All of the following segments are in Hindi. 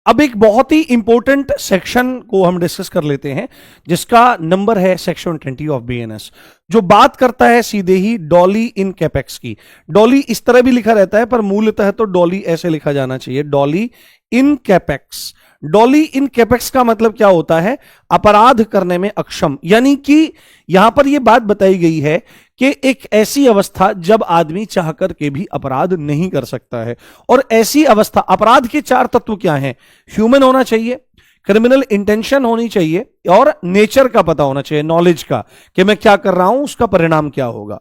अब एक बहुत ही इंपॉर्टेंट सेक्शन को हम डिस्कस कर लेते हैं, जिसका नंबर है सेक्शन 20 ऑफ बीएनएस, जो बात करता है सीधे ही डॉली इन कैपेक्स की। डॉली इस तरह भी लिखा रहता है, पर मूलतः तो डॉली ऐसे लिखा जाना चाहिए, डॉली इन कैपेक्स। डॉली इन कैपेक्स का मतलब क्या होता है? अपराध करने में अक्षम। यानी कि यहां पर यह बात बताई गई है कि एक ऐसी अवस्था जब आदमी चाहकर के भी अपराध नहीं कर सकता है। और ऐसी अवस्था, अपराध के 4 तत्व क्या हैं? ह्यूमन होना चाहिए, क्रिमिनल इंटेंशन होनी चाहिए, और नेचर का पता होना चाहिए, नॉलेज का, कि मैं क्या कर रहा हूं, उसका परिणाम क्या होगा।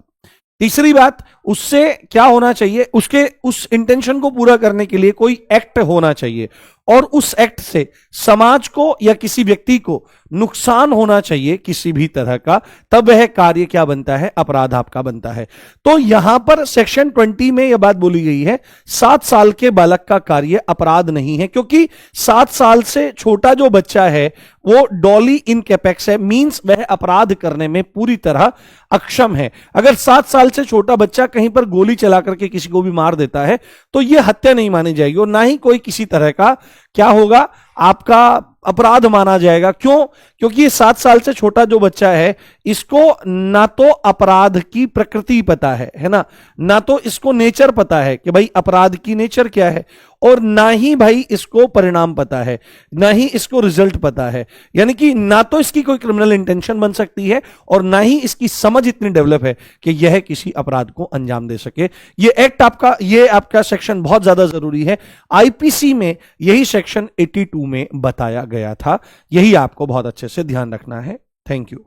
तीसरी बात, उससे क्या होना चाहिए, उसके उस इंटेंशन को पूरा करने के लिए कोई एक्ट होना चाहिए, और उस एक्ट से समाज को या किसी व्यक्ति को नुकसान होना चाहिए किसी भी तरह का, तब वह कार्य क्या बनता है? अपराध आपका बनता है। तो यहां पर सेक्शन 20 में यह बात बोली गई है, 7 साल के बालक का कार्य अपराध नहीं है, क्योंकि 7 साल से छोटा जो बच्चा है वो डॉली इन कैपेक्स है, मींस वह अपराध करने में पूरी तरह अक्षम है। अगर 7 साल से छोटा बच्चा कहीं पर गोली चला करके किसी को भी मार देता है तो यह हत्या नहीं मानी जाएगी, और ना ही कोई किसी तरह का क्या होगा, आपका अपराध माना जाएगा। क्यों? क्योंकि ये 7 साल से छोटा जो बच्चा है, इसको ना तो अपराध की प्रकृति पता है ना, ना तो इसको नेचर पता है कि भाई अपराध की नेचर क्या है, और ना ही भाई इसको परिणाम पता है, ना ही इसको रिजल्ट पता है। यानी कि ना तो इसकी कोई क्रिमिनल इंटेंशन बन सकती है, और ना ही इसकी समझ इतनी डेवलप है कि यह किसी अपराध को अंजाम दे सके। ये एक्ट आपका, ये आपका सेक्शन बहुत ज्यादा जरूरी है। आईपीसी में यही सेक्शन 82 में बताया गया था, यही आपको बहुत अच्छे से ध्यान रखना है। Thank you.